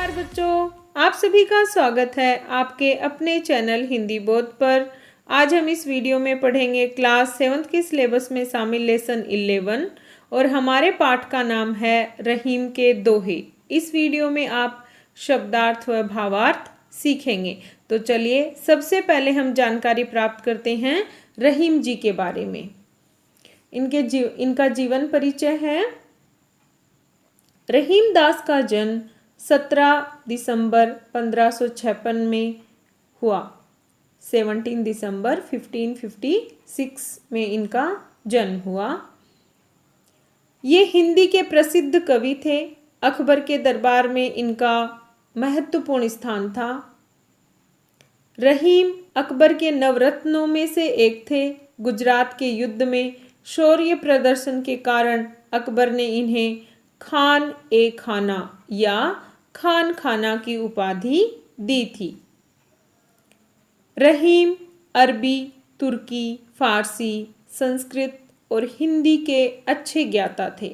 नमस्कार बच्चों, आप सभी का स्वागत है आपके अपने चैनल हिंदी बोध पर। आज हम इस वीडियो में पढ़ेंगे क्लास 7th के सिलेबस में शामिल लेसन 11 और हमारे पाठ का नाम है रहीम के दोहे। इस वीडियो में आप शब्दार्थ व भावार्थ सीखेंगे। तो चलिए सबसे पहले हम जानकारी प्राप्त करते हैं रहीम जी के बारे में। इनका जीवन परिचय है। रहीम दास का जन्म 17 दिसंबर 1556 में हुआ। 17 दिसंबर 1556 में इनका जन्म हुआ। ये हिंदी के प्रसिद्ध कवि थे। अकबर के दरबार में इनका महत्वपूर्ण स्थान था। रहीम अकबर के नवरत्नों में से एक थे। गुजरात के युद्ध में शौर्य प्रदर्शन के कारण अकबर ने इन्हें खान ए खाना या खान खाना की उपाधि दी थी। रहीम अरबी, तुर्की, फारसी, संस्कृत और हिंदी के अच्छे ज्ञाता थे।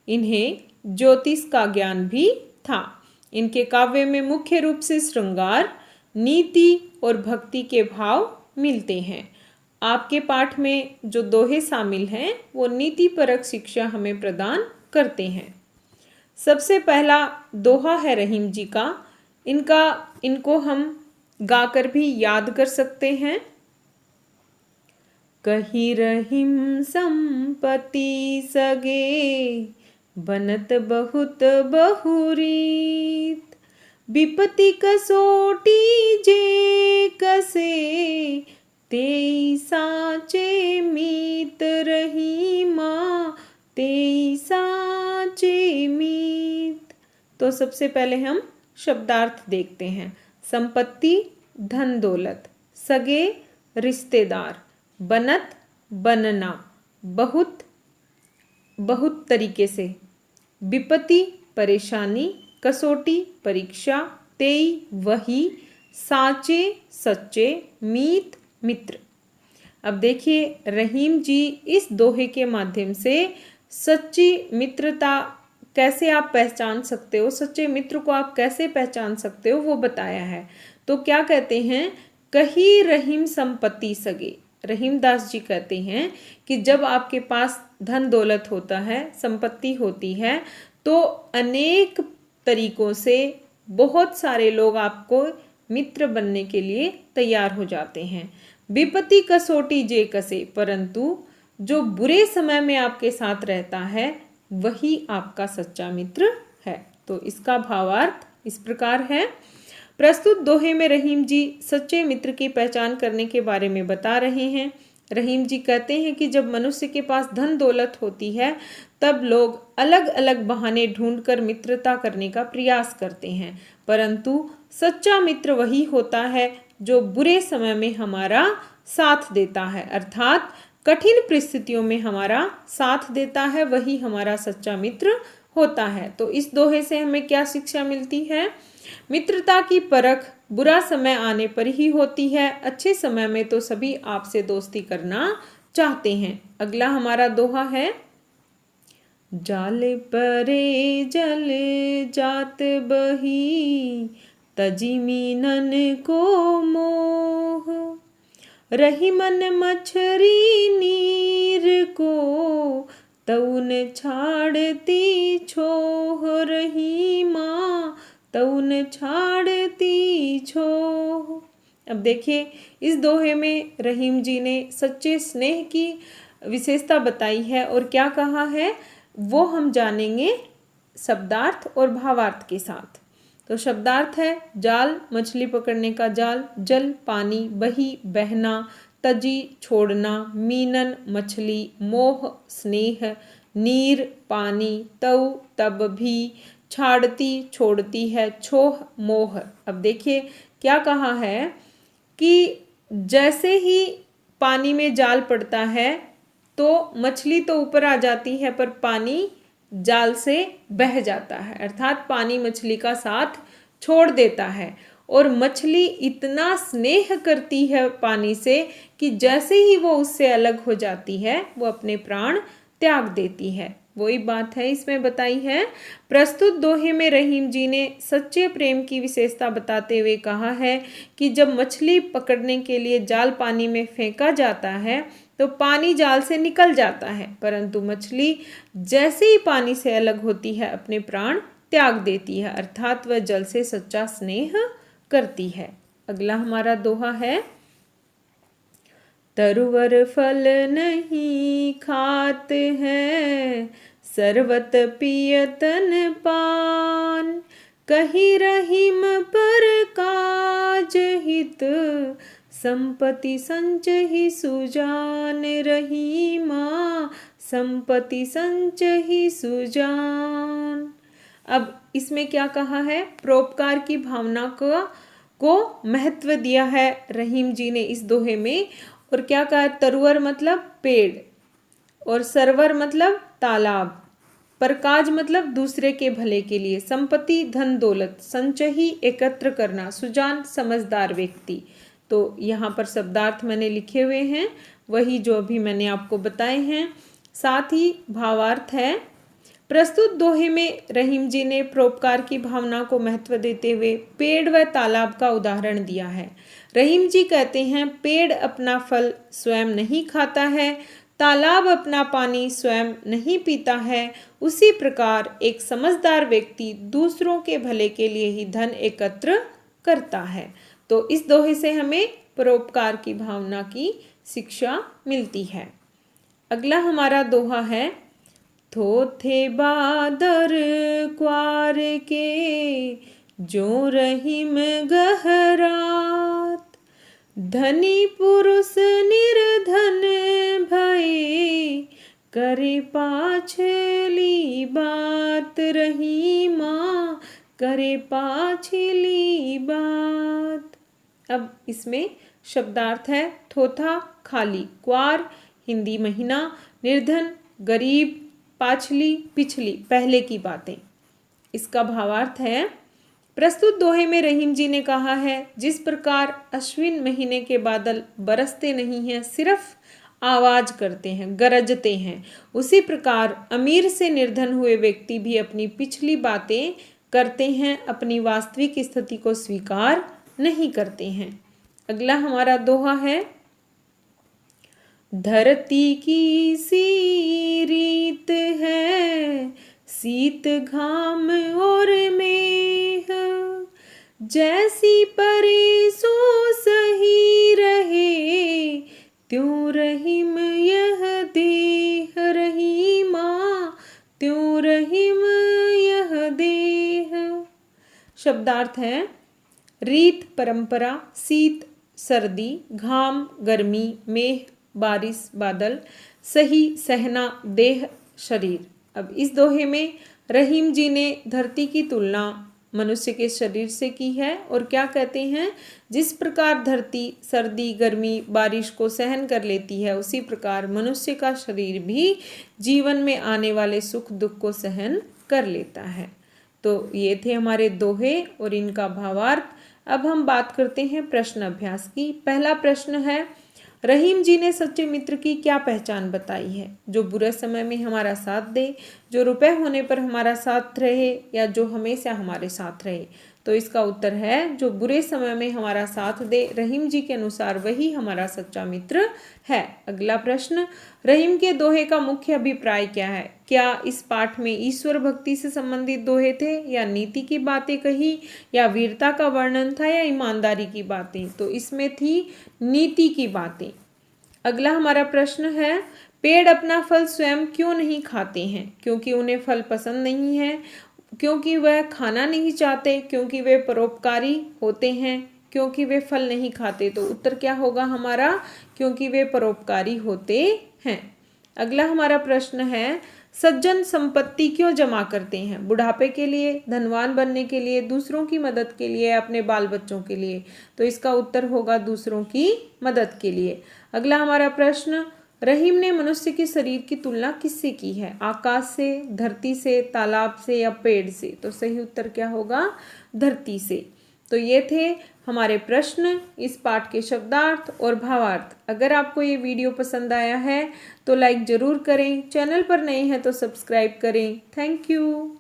इन्हें ज्योतिष का ज्ञान भी था। इनके काव्य में मुख्य रूप से श्रृंगार, नीति और भक्ति के भाव मिलते हैं। आपके पाठ में जो दोहे शामिल हैं वो नीतिपरक शिक्षा हमें प्रदान करते हैं। सबसे पहला दोहा है रहीम जी का। इनको हम गाकर भी याद कर सकते हैं। कही रहीम संपत्ति सगे, बनत बहुत बहुरीत। विपत्ति कसोटी जे कसे, तेई साचे मीत रहीमा, तेई साचे मीत। तो सबसे पहले हम शब्दार्थ देखते हैं। संपत्ति धन दौलत, सगे रिश्तेदार, बनत बनना, बहुत बहुत तरीके से, विपत्ति परेशानी, कसौटी परीक्षा, तेई वही, साचे सच्चे, मीत मित्र। अब देखिए रहीम जी इस दोहे के माध्यम से सच्ची मित्रता कैसे आप पहचान सकते हो, सच्चे मित्र को आप कैसे पहचान सकते हो वो बताया है। तो क्या कहते हैं, कही रहीम संपत्ति सगे। रहीम दास जी कहते हैं कि जब आपके पास धन दौलत होता है, संपत्ति होती है, तो अनेक तरीकों से बहुत सारे लोग आपको मित्र बनने के लिए तैयार हो जाते हैं। विपत्ति कसोटी जे कसे, परंतु जो बुरे समय में आपके साथ रहता है वही आपका सच्चा मित्र है। तो इसका भावार्थ इस प्रकार है। प्रस्तुत दोहे में रहीम जी सच्चे मित्र की पहचान करने के बारे में बता रहे हैं। रहीम जी कहते हैं कि जब मनुष्य के पास धन दौलत होती है तब लोग अलग अलग बहाने ढूंढकर मित्रता करने का प्रयास करते हैं, परंतु सच्चा मित्र वही होता है जो बुरे समय में हमारा साथ देता है, अर्थात कठिन परिस्थितियों में हमारा साथ देता है, वही हमारा सच्चा मित्र होता है। तो इस दोहे से हमें क्या शिक्षा मिलती है? मित्रता की परख बुरा समय आने पर ही होती है। अच्छे समय में तो सभी आपसे दोस्ती करना चाहते हैं। अगला हमारा दोहा है। जाल परे जल जात बही, तजी मीनन को मोह। रहीमन मछरी नीर को, तउन छाड़ती छोह। रहीमा तउन छाड़ती छोह। अब देखिए इस दोहे में रहीम जी ने सच्चे स्नेह की विशेषता बताई है और क्या कहा है वो हम जानेंगे शब्दार्थ और भावार्थ के साथ। तो शब्दार्थ है जाल मछली पकड़ने का जाल, जल पानी, बही बहना, तजी छोड़ना, मीनन मछली, मोह स्नेह, नीर पानी, तव तब भी, छाड़ती छोड़ती है, छोह मोह। अब देखिए क्या कहा है कि जैसे ही पानी में जाल पड़ता है तो मछली तो ऊपर आ जाती है पर पानी जाल से बह जाता है, अर्थात पानी मछली का साथ छोड़ देता है। और मछली इतना स्नेह करती है पानी से कि जैसे ही वो उससे अलग हो जाती है वो अपने प्राण त्याग देती है। वही बात है इसमें बताई है। प्रस्तुत दोहे में रहीम जी ने सच्चे प्रेम की विशेषता बताते हुए कहा है कि जब मछली पकड़ने के लिए जाल पानी में फेंका जाता है तो पानी जाल से निकल जाता है, परंतु मछली जैसे ही पानी से अलग होती है अपने प्राण त्याग देती है, अर्थात वह जल से सच्चा स्नेह करती है। अगला हमारा दोहा है, तरुवर फल नहीं खात है, सर्वत पियतन पान, कही रहीम पर काज हित, संपत्ति संचहि सुजान, रहीमा संपत्ति संचहि सुजान। अब इसमें क्या कहा है, परोपकार की भावना को महत्व दिया है रहीम जी ने इस दोहे में। और क्या कहा, तरुवर मतलब पेड़, और सरवर मतलब तालाब, परकाज मतलब दूसरे के भले के लिए, संपत्ति धन दौलत, संचही एकत्र करना, सुजान समझदार व्यक्ति। तो यहाँ पर शब्दार्थ मैंने लिखे हुए हैं, वही जो अभी मैंने आपको बताए हैं। साथ ही भावार्थ है। प्रस्तुत दोहे में रहीम जी ने परोपकार की भावना को महत्व देते हुए पेड़ व तालाब का उदाहरण दिया है। रहीम जी कहते हैं, पेड़ अपना फल स्वयं नहीं खाता है, तालाब अपना पानी स्वयं नहीं पीता है, उसी प्रकार एक समझदार व्यक्ति दूसरों के भले के लिए ही धन एकत्र करता है। तो इस दोहे से हमें परोपकार की भावना की शिक्षा मिलती है। अगला हमारा दोहा है, थोथे बादर क्वार के, जो रहीम गहरात, धनी पुरुष निर्धन भये, करे पाछली बात, रहीमा करे पाछली बात। अब इसमें शब्दार्थ है, थोथा खाली, क्वार हिंदी महीना, निर्धन गरीब, पाछली पिछली पहले की बातें। इसका भावार्थ है, प्रस्तुत दोहे में रहीम जी ने कहा है, जिस प्रकार अश्विन महीने के बादल बरसते नहीं हैं, सिर्फ आवाज करते हैं, गरजते हैं, उसी प्रकार अमीर से निर्धन हुए व्यक्ति भी अपनी पिछली बातें करते हैं, अपनी वास्तविक स्थिति को स्वीकार नहीं करते हैं। अगला हमारा दोहा है, धरती की सी रीत है, शीत घाम और मेह, जैसी परे सो सही रहे, त्यों रहीम यह देह, रहीमा त्यों रहीम यह देह। शब्दार्थ है, रीत परंपरा, शीत सर्दी, घाम गर्मी, मेह बारिश बादल, सही सहना देह शरीर। अब इस दोहे में रहीम जी ने धरती की तुलना मनुष्य के शरीर से की है और क्या कहते हैं, जिस प्रकार धरती सर्दी गर्मी बारिश को सहन कर लेती है, उसी प्रकार मनुष्य का शरीर भी जीवन में आने वाले सुख दुख को सहन कर लेता है। तो ये थे हमारे दोहे और इनका भावार्थ। अब हम बात करते हैं प्रश्न अभ्यास की। पहला प्रश्न है, रहीम जी ने सच्चे मित्र की क्या पहचान बताई है? जो बुरे समय में हमारा साथ दे, जो रुपए होने पर हमारा साथ रहे, या जो हमेशा हमारे साथ रहे। तो इसका उत्तर है, जो बुरे समय में हमारा साथ दे। रहीम जी के अनुसार वही हमारा सच्चा मित्र है। अगला प्रश्न, रहीम के दोहे का मुख्य अभिप्राय क्या है? क्या इस पाठ में ईश्वर भक्ति से संबंधित दोहे थे, या नीति की बातें कही, या वीरता का वर्णन था, या ईमानदारी की बातें? तो इसमें थी नीति की बातें। अगला हमारा प्रश्न है, पेड़ अपना फल स्वयं क्यों नहीं खाते हैं? क्योंकि उन्हें फल पसंद नहीं है, क्योंकि वह खाना नहीं चाहते, क्योंकि वे परोपकारी होते हैं, क्योंकि वे फल नहीं खाते। तो उत्तर क्या होगा हमारा? क्योंकि वे परोपकारी होते हैं। अगला हमारा प्रश्न है, सज्जन संपत्ति क्यों जमा करते हैं? बुढ़ापे के लिए, धनवान बनने के लिए, दूसरों की मदद के लिए, अपने बाल बच्चों के लिए? तो इसका उत्तर होगा दूसरों की मदद के लिए। अगला हमारा प्रश्न, रहीम ने मनुष्य के शरीर की तुलना किससे की है? आकाश से, धरती से, तालाब से, या पेड़ से? तो सही उत्तर क्या होगा? धरती से। तो ये थे हमारे प्रश्न, इस पाठ के शब्दार्थ और भावार्थ। अगर आपको ये वीडियो पसंद आया है तो लाइक ज़रूर करें, चैनल पर नए हैं तो सब्सक्राइब करें। Thank you.